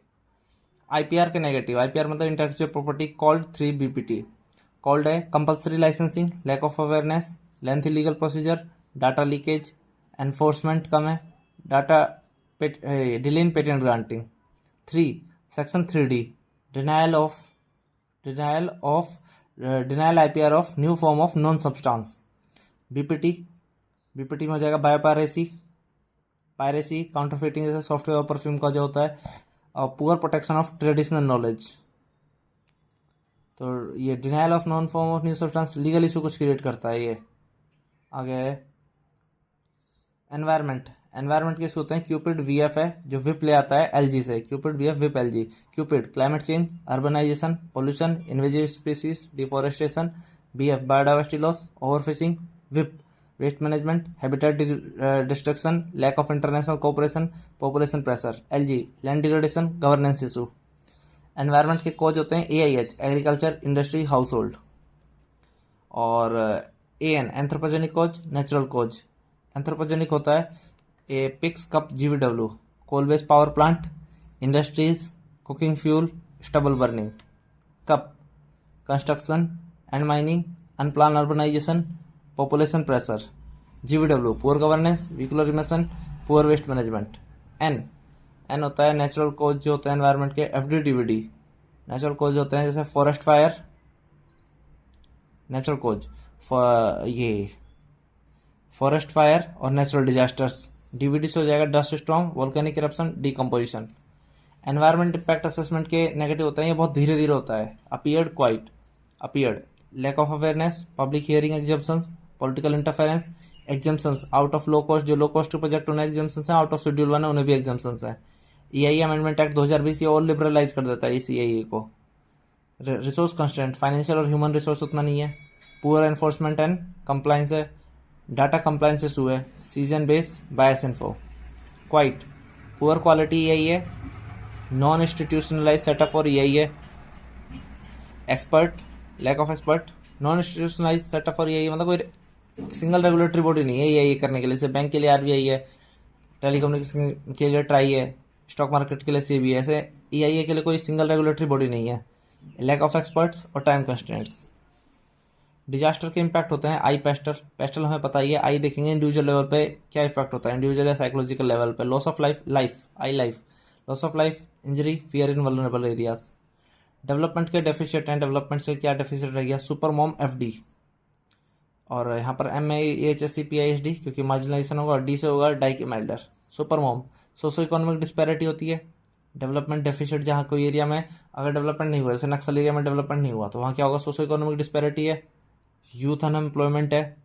IPR के नेगेटिव, IPR मतलब intellectual property, called 3BPT, called है compulsory licensing, lack of awareness, lengthy legal procedure, data leakage, enforcement कम है, data delay in patent granting. 3 section 3D denial IPR of new form of non substance. BPT में हो जाएगा biopiracy, piracy, counterfeiting जैसे software और perfume का जो होता है, और poor protection of traditional knowledge. तो ये denial of non form of new substance legal issue कुछ क्रिएट करता है ये। आगे एनवायरमेंट के इशू होते हैं, क्यूपिड VF है जो विप ले आता है LG से, क्यूपिड VF विप LG। CUPID climate change, urbanisation, pollution, invasive species, deforestation, BF biodiversity loss, overfishing, विप waste management, habitat destruction, lack of international cooperation, population pressure, LG land degradation, governance issue. Environment के cause होते हैं AIH agriculture, industry, household. और AN anthropogenic cause, natural cause. Anthropogenic होता है A pics cup GVW, coal based power plant, industries, cooking fuel, stubble burning. Cup construction and mining, unplanned urbanisation, population pressure. GVW poor governance, vehicular emission, poor waste management. N होता है natural cause जो होते हैं environment के, FDDVD natural cause होते हैं जैसे forest fire, natural cause ये फॉरेस्ट फायर और नेचुरल डिजास्टर्स। DVD से हो जाएगा dust storm, volcanic eruption, decomposition. Environment impact assessment के नेगेटिव होता है, ये बहुत धीरे धीरे होता है। Appeared lack of awareness, public hearing exemptions, political interference, exemptions out of low cost, जो लो कॉस्ट प्रोजेक्ट उन्हें एग्जाम्पशंस हैं, आउट ऑफ शेड्यूल 1 है उन्हें भी एग्जाम्पशंस हैं। EIA अमेंडमेंट एक्ट 2020 ये और लिबरलाइज कर देता है इस EIA को। रिसोर्स कंस्टेंट, फाइनेंशियल और ह्यूमन रिसोर्स उतना नहीं है। पुअर एनफोर्समेंट एंड कंप्लाइंस है। डाटा कंप्लाइंस इशू है, season base, bias info. Quite poor quality EIA, non institutionalise setup for EIA। Expert lack of expert, non institutionalise setup for EIA मतलब कोई single regulatory body नहीं है EIA करने के लिए। जैसे बैंक के लिए RBI है, टेलीकम्युनिकेशन के लिए ट्राई है, स्टॉक मार्केट के लिए SEBI है, ऐसे EIA के लिए कोई सिंगल रेगुलेटरी बॉडी नहीं है। लैक ऑफ एक्सपर्ट्स और टाइम कंस्ट्रेंट्स। डिजास्टर के इम्पैक्ट होते हैं आई पेस्टल पेस्टल हमें पता ही है, आई देखेंगे इंडिविजुअल लेवल पे क्या इफेक्ट होता है, इंडिविजुअल या साइकोलॉजिकल लेवल पे। Loss of life I life, loss of life, injury, fear in vulnerable areas. Development के डेफिशिएट हैं, डेवलपमेंट से क्या डेफिशिएट रह गया, सुपर मॉम FD, और यहाँ पर MAHSC PIHD क्योंकि मार्जिनलाइजेशन होगा, और डी से होगा डाइकी मेल्डर। Super mom socio economic disparity होती है, डेवलपमेंट डेफिशिएट जहाँ कोई एरिया में अगर डेवलपमेंट नहीं हुआ, जैसे नक्सल एरिया में डेवलपमेंट नहीं हुआ तो वहाँ क्या होगा, सोशो इकोनॉमिक डिस्पैरिटी है, यूथ अनएम्प्लॉयमेंट है,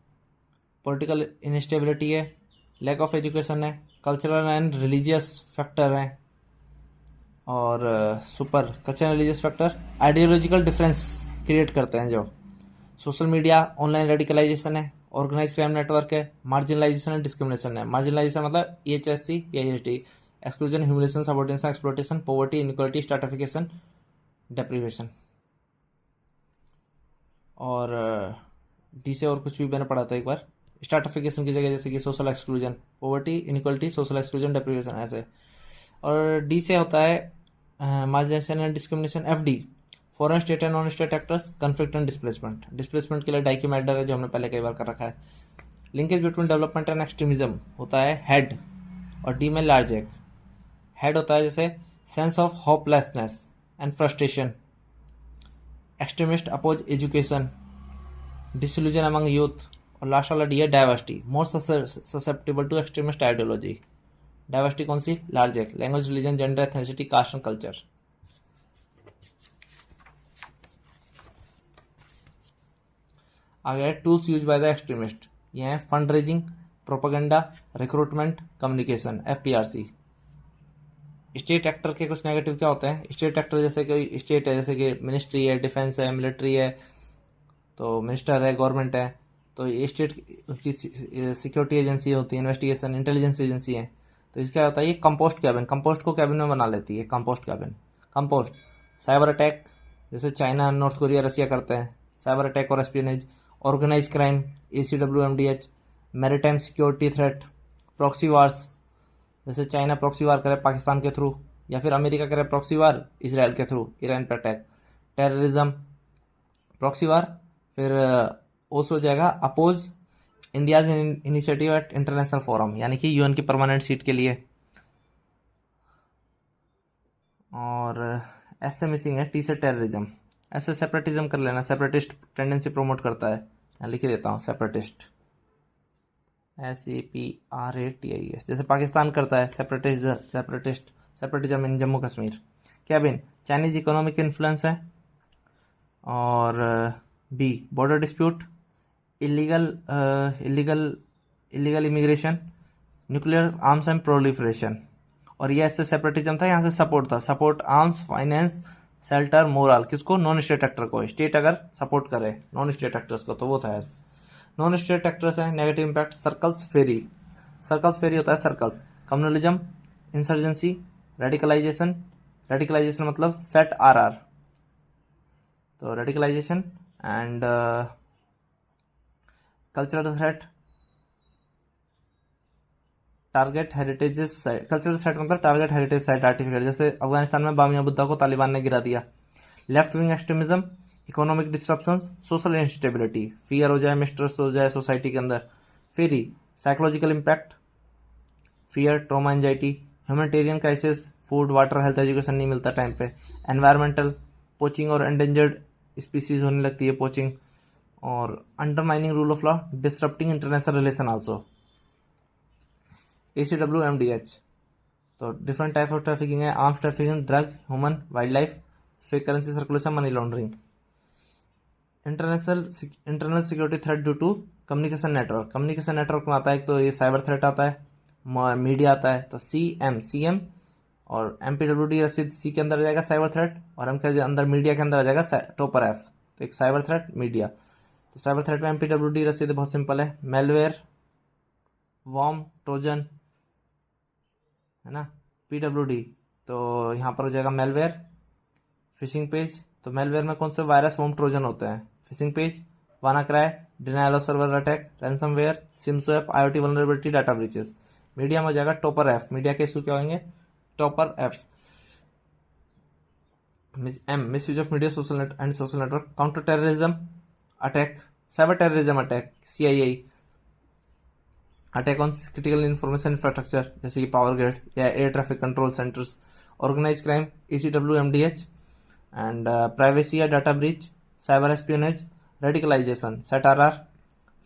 पॉलिटिकल इनस्टेबिलिटी है, लैक ऑफ एजुकेशन है, कल्चरल एंड रिलीजियस फैक्टर हैं, और super cultural religious factor ideological difference create करते हैं। जो सोशल मीडिया, ऑनलाइन रेडिकलाइजेशन है, ऑर्गेनाइज क्राइम नेटवर्क है, मार्जिनलाइजेशन एंड डिस्क्रिमिनेशन है। मार्जिनलाइजेशन मतलब EHSC PIHD, exclusion, humiliation, subordination, exploitation, poverty, inequality, stratification, deprivation. और डी से और कुछ भी मैंने पढ़ा था एक बार, स्ट्रैटिफिकेशन की जगह, जैसे कि social exclusion, poverty, inequality, social exclusion, deprivation ऐसे। और डी से होता है margination and discrimination. FD foreign state and non state actors, conflict and displacement. Displacement के लिए डाइकी मेल्डर है जो हमने पहले कई बार कर रखा है। Linkage between development and extremism होता है हेड, और डी में लार्ज एक। हेड होता है जैसे sense of hopelessness and frustration, extremist oppose education, disillusion among youth, और लास्ट वाला डी है diversity, more susceptible to extremist ideology. Diversity कौन सी, लार्ज एक, language, religion, gender, ethnicity, caste and culture. आगे tools use by the extremist, ये हैं fund raising, propaganda, recruitment, communication, FPRC। State actor के कुछ नेगेटिव क्या होते हैं, स्टेट एक्टर जैसे कोई स्टेट है, जैसे कि मिनिस्ट्री है, डिफेंस है, मिलिट्री है, तो मिनिस्टर है, गवर्नमेंट है, तो ये स्टेट की सिक्योरिटी एजेंसी होती है, इन्वेस्टिगेशन इंटेलिजेंस एजेंसी है। तो इसका होता है ये कंपोस्ट कैबिन, कंपोस्ट को कैबिन में बना लेती है compost cabin. Compost cyber attack, जैसे चाइना, नॉर्थ कोरिया, रसिया करते हैं साइबर अटैक और espionage. Organise crime, ACWMDH। Maritime security threat, proxy wars, जैसे चाइना प्रॉक्सी वार करे पाकिस्तान के थ्रू, या फिर अमेरिका करे प्रॉक्सी वार इसराइल के थ्रू, ईरान पर अटैक। Terrorism, proxy war. फिर ओस हो जाएगा oppose India's initiative at international forum, यानी कि UN की परमानेंट सीट के लिए। और ऐसे मिसिंग है टी से टेररिज्म। ऐसे सेपरेटिज्म कर लेना, सेपरेटिस्ट टेंडेंसी प्रमोट करता है, यहाँ लिख देता हूँ सेपरेटिस्ट, SAPRATIS, जैसे पाकिस्तान करता है सेपरेटिज्म इन जम्मू कश्मीर। कैबिन चाइनीज इकोनॉमिक इन्फ्लुएंस है। और B border dispute, illegal immigration, nuclear arms and proliferation. और ये ऐसे सेपरेटिज्म था, यहाँ से सपोर्ट था, support arms, finance, shelter, moral, किसको, नॉन स्टेट एक्टर को। स्टेट अगर सपोर्ट करे नॉन स्टेट एक्टर्स को तो वो था एस। नॉन स्टेट एक्टर्स है negative impact, circles ferry, circles ferry होता है circles, communalism, insurgency, radicalisation, radicalisation मतलब सेट RR, तो radicalisation and cultural threat, target heritage site. Cultural threat मतलब टारगेट हेरिटेज साइट आर्टिफिशियल, जैसे अफगानिस्तान में बामिया बुद्धा को तालिबान ने गिरा दिया। Left wing extremism, economic disruptions, social instability, fear हो जाए, मिस्ट्रस्ट हो जाए सोसाइटी के अंदर। फिर ही psychological impact, fear, trauma, anxiety, humanitarian crisis, food, water, health, education नहीं मिलता टाइम पे। एनवायरमेंटल, पोचिंग और एंडेंजर्ड स्पीसीज होने लगती है, पोचिंग। और undermining rule of law, disrupting international relation also. ACWMDH, तो डिफरेंट टाइप ऑफ ट्रैफिकिंग है, arms trafficking, drug, human, wildlife, fake currency circulation, money laundering. Internal security threat due to communication network, communication network में आता है एक तो ये cyber threat आता है, मीडिया आता है, तो CM और MPWD रसीद C के अंदर आ जाएगा साइबर थ्रेट, और M के अंदर मीडिया के अंदर आ जाएगा टॉपर F, तो एक साइबर थ्रेट, मीडिया। तो साइबर थ्रेट में MPWD रसीद बहुत सिंपल है, मेलवेयर, वॉर्म, ट्रोजन, है ना। PWD तो यहाँ पर हो जाएगा मेलवेयर, फिशिंग पेज, तो मेलवेयर में कौन से वायरस, वॉर्म, ट्रोजन होते हैं। Phishing page, WannaCry, denial of server attack, ransomware, SIM swap, IoT vulnerability, data breaches. Media में हो जाएगा टॉपर F, मीडिया के इशू क्या होंगे, topper F। M misuse of media, social network, counter terrorism attack, cyber terrorism attack, CII attack on critical information infrastructure जैसे कि power grid या air traffic control centres. Organise crime, ACWMDH and privacy या data breach, cyber espionage, radicalisation, SATRR,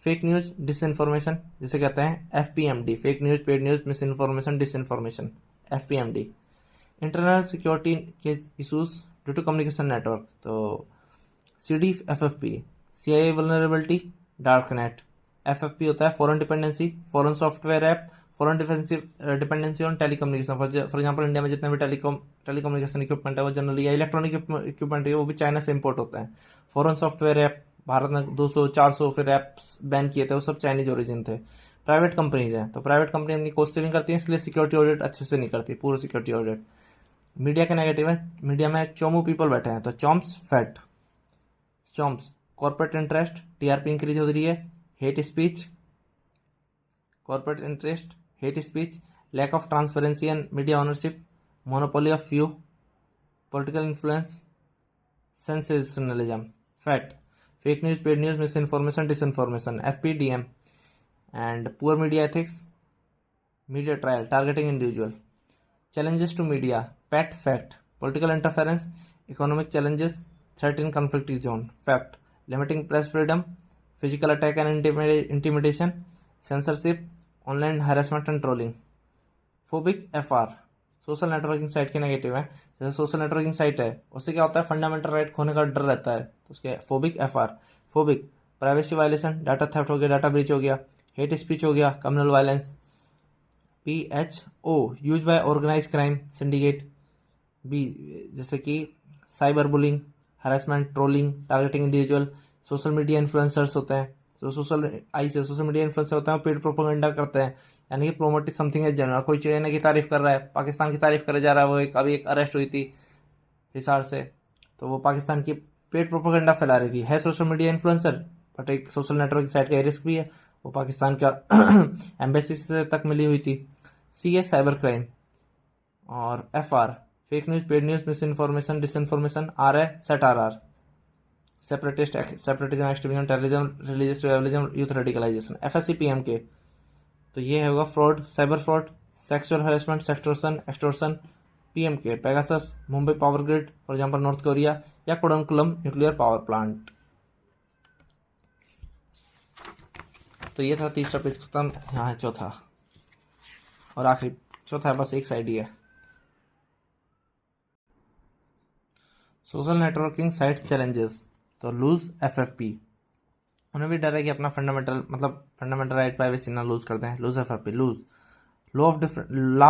fake news disinformation जिसे कहते हैं FPMD, fake news, paid news, misinformation, disinformation, FPMD। Internal security के issues due to communication network, तो CDFFP, CIA vulnerability, dark net. FFP होता है foreign dependency, foreign software app, foreign defensive dependency on telecommunication. For example India में जितने भी telecommunication equipment है वो generally, या इलेक्ट्रॉनिक इक्विपमेंट है वो भी चाइना से इंपोर्ट होता है। फॉरेन सॉफ्टवेयर ऐप भारत में 200-400 फिर ऐप्स बैन किए थे, वो सब चाइनीज ओरिजिन थे। प्राइवेट कंपनीज हैं, तो प्राइवेट कंपनी अपनी कॉस्ट सेविंग करती है, इसलिए सिक्योरिटी ऑडिट अच्छे से नहीं करती, पूरा सिक्योरिटी ऑडिट। मीडिया के नेगेटिव है, मीडिया में चोमू पीपल बैठे हैं, तो चॉम्स फैट, चॉम्स कॉर्पोरेट इंटरेस्ट, TRP इंक्रीज हो रही है, hate speech, corporate interest, hate speech, lack of transparency and media ownership, monopoly of view, political influence, sensationalism. Fact, fake news, paid news, misinformation, disinformation, FPDM and poor media ethics, media trial, targeting individual. Challenges to media, PET fact, political interference, economic challenges, threat in conflict zone, fact, limiting press freedom, physical attack and intimidation, censorship, online harassment and trolling। Phobic FR, social networking site के negative है, जैसे social networking site है उससे क्या होता है, fundamental right खोने का डर रहता है, तो उसके phobic FR। Phobic, privacy violation, data theft हो गया, डाटा ब्रीच हो गया, हेट स्पीच हो गया, communal violence. PHO, use by organise crime syndicate. B, जैसे कि cyber bullying, harassment, trolling, targeting individual. Social media influencers होते हैं, तो सोशल मीडिया इन्फ्लुएंसर होते हैं, पेड प्रोपेगेंडा करते हैं, यानी कि प्रोमोटेड समथिंग है जनरल। कोई चाइना की तारीफ कर रहा है, पाकिस्तान की तारीफ करे जा रहा है, वो अभी एक अरेस्ट हुई थी हिसार से, तो वो पाकिस्तान की पेड प्रोपेगेंडा फैला रही थी, है सोशल मीडिया इन्फ्लुएंसर, बट एक सोशल नेटवर्क साइट का रिस्क भी है, वो पाकिस्तान का एम्बेसी से तक मिली हुई थी। CA, cyber crime. और FR, fake news, paid news, misinformation, disinformation. R है SATRR, separatism, extremism, terrorism, religious revivalism, youth radicalisation. FSCPMK, तो ये होगा fraud, cyber fraud, sexual harassment, sextortion, extortion. PMK, Pegasus, Mumbai power grid, for example North Korea, या Kudankulam nuclear power plant. तो ये था तीसरा page खत्म, यहाँ है चौथा और आखिरी, चौथा है बस एक साइड ही है। सोशल नेटवर्किंग साइट चैलेंजेस, तो लूज FFP, उन्हें भी डर है कि अपना फंडामेंटल राइट प्राइवेसी ना लूज करते हैं। Lose FFP, lose law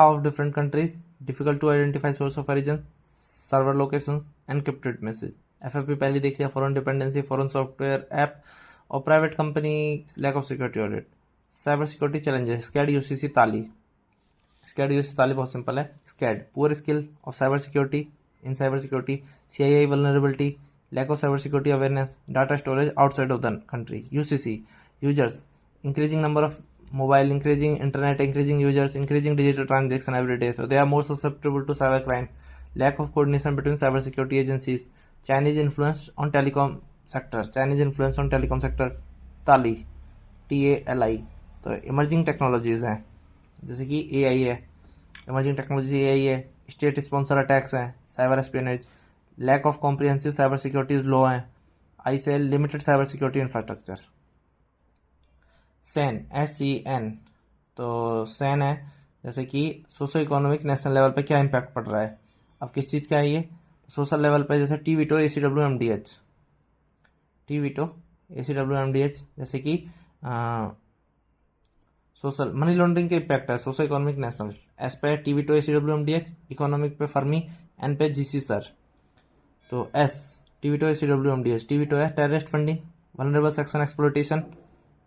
of different countries, difficult to identify source of origin, server location, encrypted message. FFP पहले देख लिया, foreign dependency, foreign software app और private company, lack of security audit. Cyber security challenges, स्कैड, UCC, ताली। स्कैड, UCC, ताली बहुत simple है। स्कैड, poor skill of cyber security, in cyber security, CII vulnerability, lack of cyber security awareness, data storage outside of the country। UCC, users, increasing number of mobile, increasing internet, increasing users, increasing digital transaction every day, so they are more susceptible to cyber crime। Lack of coordination between cyber security agencies, Chinese influence on telecom sector, Chinese influence on telecom sector। TALI, TALI, तो emerging technologies हैं, जैसे कि AI है, emerging technology AI है, state sponsor attacks हैं, cyber espionage, lack of comprehensive cyber securities law हैं, ICL, limited cyber security infrastructure. SEN, SEN, तो SEN है जैसे कि सोशो इकोनॉमिक नेशनल लेवल पे क्या इम्पैक्ट पड़ रहा है। अब किस चीज़ का है ये, सोशल लेवल पे जैसे टी वीटो ACWMDH, जैसे कि सोशल मनी लॉन्ड्रिंग के इम्पैक्ट है, सोशो इकोनॉमिक नेशनल। एस पे टी वीटो ACWMDH, इकोनॉमिक पे फर्मी, एन पे GC सर। तो S, टीवीटो ACWMDH, टीवीटो है terrorist funding, vulnerable section exploitation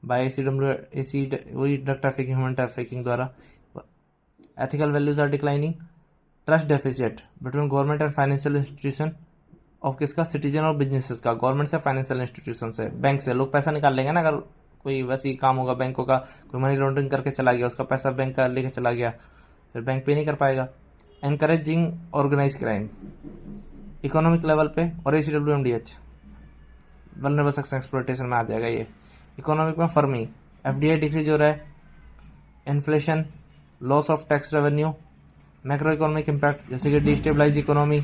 by वही ड्रग ट्रैफिकिंग, ह्यूमन ट्रैफिकिंग द्वारा। Ethical values are declining. Trust deficit between government and financial institution of किसका, सिटीजन और बिजनेसेस का, गवर्नमेंट से, फाइनेंशियल इंस्टीट्यूशन से, बैंक से। लोग पैसा निकाल लेंगे ना, अगर कोई वैसे ही काम होगा बैंकों का, कोई मनी लॉन्ड्रिंग करके चला गया, उसका पैसा बैंक का लेके चला गया, फिर बैंक पे नहीं कर पाएगा। Encouraging organise crime economic level पे और ACWMDH वल्नरेबल सेक्शन एक्सप्लॉयटेशन में आ जाएगा ये। इकोनॉमिक में फर्मी, एफडीआई डिक्रीज हो रहा है, inflation, loss of tax revenue, macro economic impact जैसे कि destabilise economy,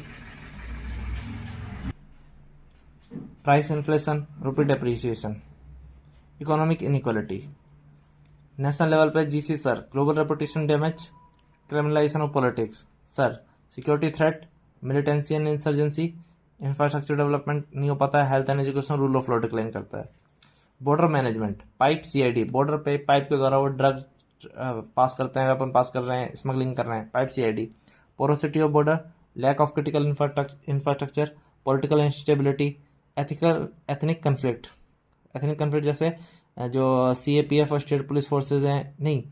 price inflation, rupee depreciation. Economic inequality, national level पे जीसी सर, global reputation damage, criminalisation of politics सर, security threat, militancy and insurgency, infrastructure development नहीं हो पाता है, health and education, rule of law decline करता है। Border management, pipe CID, border पे पाइप के द्वारा वो ड्रग पास करते हैं, वेपन पास कर रहे हैं, स्मगलिंग कर रहे हैं, पाइप CID. Porosity of border, lack of critical infrastructure, political instability, ethnic conflict जैसे जो सीएपीएफ और स्टेट पुलिस फोर्सेज हैं, नहीं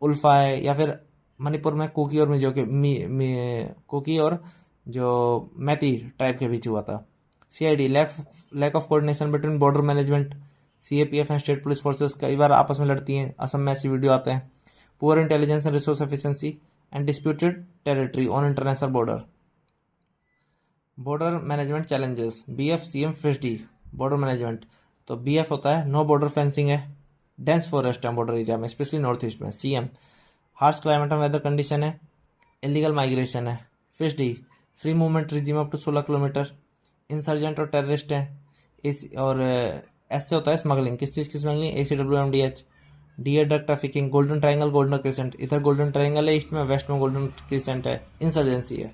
उल्फा है, या फिर मणिपुर में कुकी और मिजो के कुकी और जो मैती ट्राइब के बीच हुआ था। CID, lack of coordination between border management, CAPF and state police forces कई बार आपस में लड़ती हैं, असम में ऐसी वीडियो आते हैं। Poor intelligence and resource efficiency and disputed territory on international border. Border management challenges, BF CM फिशडी। बॉर्डर मैनेजमेंट तो बीएफ होता है नो बॉर्डर फेंसिंग है, डेंस फॉरेस्ट है बॉर्डर एरिया में, स्पेशली नॉर्थ ईस्ट में। CM harsh climate and weather condition है, illegal migration है। फिशडी free movement regime up to 16 kilometre, insurgent और टेररिस्ट है। और एस से होता है स्मगलिंग, किस चीज़ की स्मगलिंग, ACWMDH। डी है drug trafficking, golden triangle, golden crescent, इधर गोल्डन ट्राइंगल है ईस्ट में, वेस्ट में गोल्डन क्रिसेंट है। इंसर्जेंसी है,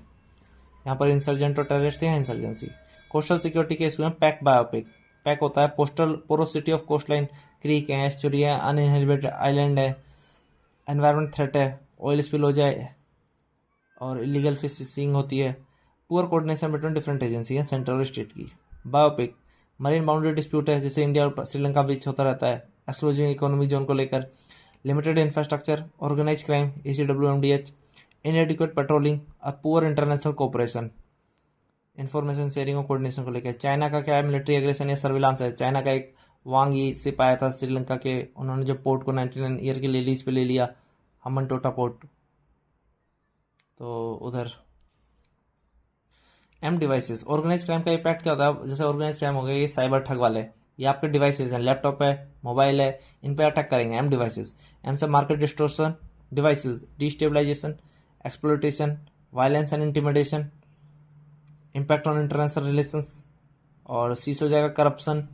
यहाँ पर इंसर्जेंट और टेररिस्ट है, इंसर्जेंसी। कोस्टल सिक्योरिटी के इशू हैं, पैक बायोपिक। पैक होता है postal porosity of coast line, creek है, एस्चुरी है, अनइनहेबिटेड आइलैंड है, एनवायरमेंट थ्रेट है, ऑयल स्पिल हो जाए और इलीगल फिशिंग होती है। Poor coordination between different agency है, सेंट्रल और स्टेट की। बायोपिक मरीन बाउंड्री डिस्प्यूट है, जैसे इंडिया और श्रीलंका बीच होता रहता है, एक्सक्लूसिव इकोनॉमिक जोन को लेकर। Limited infrastructure, organise crime, ACWMDH, inadequate patrolling और poor international cooperation, information sharing और कोऑर्डिनेशन को लेकर। चाइना का क्या है, मिलिट्री एग्रेशन या सर्विलांस है। चाइना का एक वांग यी शिप आया था श्रीलंका के, उन्होंने जब पोर्ट को 99 ईयर के लिए लीज पे ले लिया, हम्बनटोटा पोर्ट, तो उधर। एम डिवाइसेस, ऑर्गेनाइज क्राइम का इम्पैक्ट क्या होता है, जैसे ऑर्गेनाइज क्राइम हो गया ये साइबर ठग वाले, ये आपके डिवाइसेस हैं, लैपटॉप है, मोबाइल है, इन पे अटैक करेंगे। एम डिवाइसेस, एम से market distortion, devices, destabilisation, exploitation, violence and intimidation, impact on international relations. और सी से हो जाएगा करप्शन,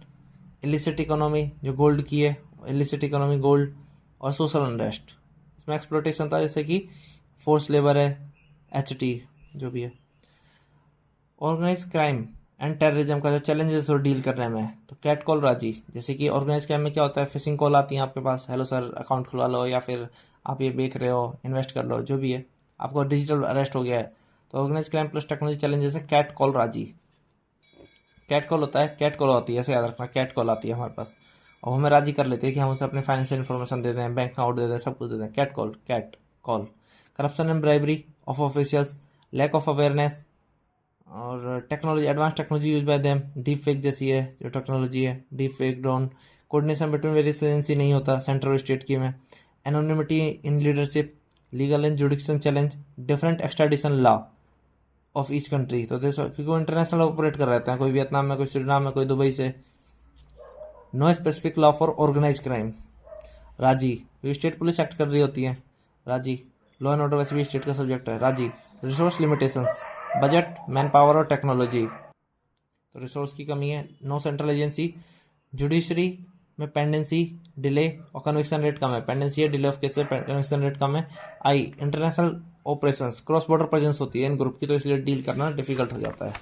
इलिसिट इकोनॉमी जो गोल्ड की है, इलिसिट इकोनॉमी गोल्ड, और सोशल अनरेस्ट। इसमें एक्सप्लोइटेशन था जैसे कि फोर्स लेबर है, HT जो भी है। ऑर्गेनाइज क्राइम एंड टेररिज्म का जो चैलेंजेस हो डील करने में, तो कैट कॉल राजी, जैसे कि ऑर्गेनाइज क्राइम में क्या होता है, फिशिंग कॉल आती है आपके पास, हेलो सर अकाउंट खुलवा लो, या फिर आप ये बेच रहे हो, इन्वेस्ट कर लो, जो भी है, आपको डिजिटल अरेस्ट हो गया है, तो organise crime plus technology challenges है कैट कॉल राजी। कैट कॉल होता है, कैट कॉल आती है, ऐसे याद रखना, कैट कॉल आती है हमारे पास और हमें राजी कर लेते हैं कि हम उसे अपने फाइनेंशियल इन्फॉर्मेशन दे दें, बैंक अकाउंट दे दें, सब कुछ दे दें। Cat call. Corruption and bribery of officials, lack of awareness, और technology, advance technology use by them, deep fake जैसी है जो टेक्नोलॉजी है, deep fake, drone. Coordination between various agency नहीं होता सेंट्रल स्टेट की में। Anonymity in leadership, legal and jurisdiction challenge, different extradition law of each country, तो देश क्योंकि वो इंटरनेशनल ऑपरेट कर रहते हैं, कोई वियतनाम में, कोई सुरीनाम में, कोई दुबई से। No specific law for organise crime राजी, क्योंकि स्टेट पुलिस एक्ट कर रही होती है, राजी। लॉ एंड ऑर्डर वैसे भी स्टेट का सब्जेक्ट है, राजी। Resource limitations, budget, manpower और टेक्नोलॉजी, तो रिसोर्स की कमी है। No central agency. जुडिशरी में पेंडेंसी, डिले और कन्विक्शन रेट कम है, पेंडेंसी है, डिले ऑफ केस है, कन्विक्शन रेट कम है। I international operations, cross border presence होती है इन ग्रुप की, तो इसलिए डील करना डिफिकल्ट हो जाता है।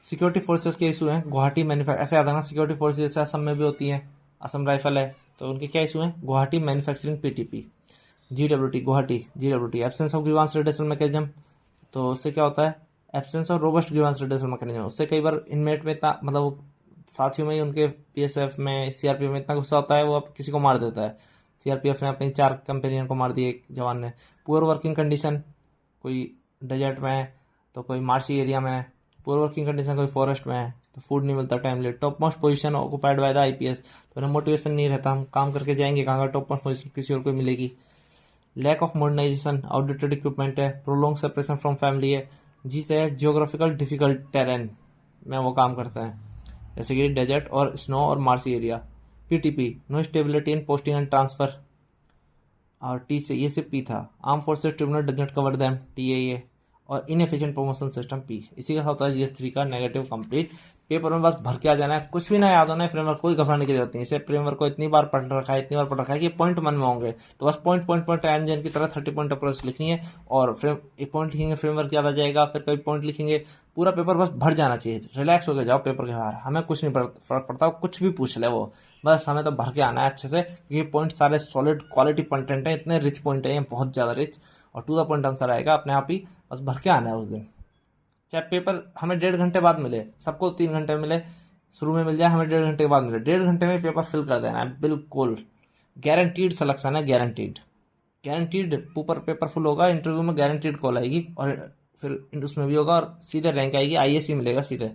सिक्योरिटी फोर्सेस के इशू हैं, गुवाहाटी मैन्युफैक्चर, ऐसे याद रखना, सिक्योरिटी फोर्सेस जैसे असम में भी होती हैं, असम राइफल है, तो उनके क्या इशू हैं, Guwahati manufacturing PTP। GWT Guwahati, GWT absence of grievance reduction mechanism, तो उससे क्या होता है, absence of robust grievance reduction mechanism, उससे कई बार इनमेट में इतना, मतलब साथियों में ही उनके PSF में, CRPF में इतना गुस्सा होता है, वो अब किसी को मार देता है। CRPF ने अपनी 4 कंपेनियन को मार दिए एक जवान ने। पुअर वर्किंग कंडीशन, कोई डेजर्ट में है तो कोई मार्शी एरिया में है, पुअर वर्किंग कंडीशन कोई फॉरेस्ट में है तो फूड नहीं मिलता timely. Top most position occupied by the IPS, तो उन्हें मोटिवेशन नहीं रहता, हम काम करके जाएंगे कहाँ का, टॉप मोस्ट पोजीशन किसी और को मिलेगी। Lack of modernisation, outdated equipment है, प्रोलॉन्ग सेपरेशन फ्रॉम फैमिली है, जिसे जियोग्राफिकल डिफिकल्ट टेरेन में वो काम करता है। जैसे कि डेजर्ट और स्नो और marshy area. PTP, no stability in posting and transfer, और टी से ये सिर्फ पी था, arm forces tribunal does not cover them, TAA. और इनएफिशिएंट प्रमोशन सिस्टम, पी। इसी का होता है जीएस3 का नेगेटिव कंप्लीट। पेपर में बस भर के आ जाना है, कुछ भी ना याद होना है फ्रेमवर्क, कोई घबराने की जरूरत नहीं। इसे फ्रेमवर्क को इतनी बार पढ़ रखा है, इतनी बार पढ़ रखा है कि पॉइंट मन में होंगे, तो बस पॉइंट पॉइंट पॉइंट एंजन की तरह 30 पॉइंट अप्रोच लिखनी है, और फ्रेम एक पॉइंट लिखेंगे फ्रेमवर्क याद आ जाएगा, फिर कभी पॉइंट लिखेंगे। पूरा पेपर बस भर जाना चाहिए, रिलैक्स होकर जाओ पेपर के बाहर, हमें कुछ नहीं फर्क पड़ता, कुछ भी पूछ ले वो, बस हमें तो भर के आना है अच्छे से, क्योंकि पॉइंट सारे सॉलिड क्वालिटी कंटेंट है, इतने रिच पॉइंट है, बहुत ज़्यादा रिच, और टू द पॉइंट आंसर आएगा अपने आप ही, बस भर के आना है उस दिन। चाहे पेपर हमें 1.5 घंटे बाद मिले, सबको 3 घंटे मिले, शुरू में मिल जाए, हमें 1.5 घंटे के बाद मिले, 1.5 घंटे में पेपर फिल कर देना है बिल्कुल, गारंटीड सिलेक्शन है, गारंटीड, गारंटीड पेपर फुल होगा, इंटरव्यू में गारंटीड कॉल आएगी, और फिर उसमें भी होगा, और सीधे रैंक आएगी, आईएससी मिलेगा सीधे।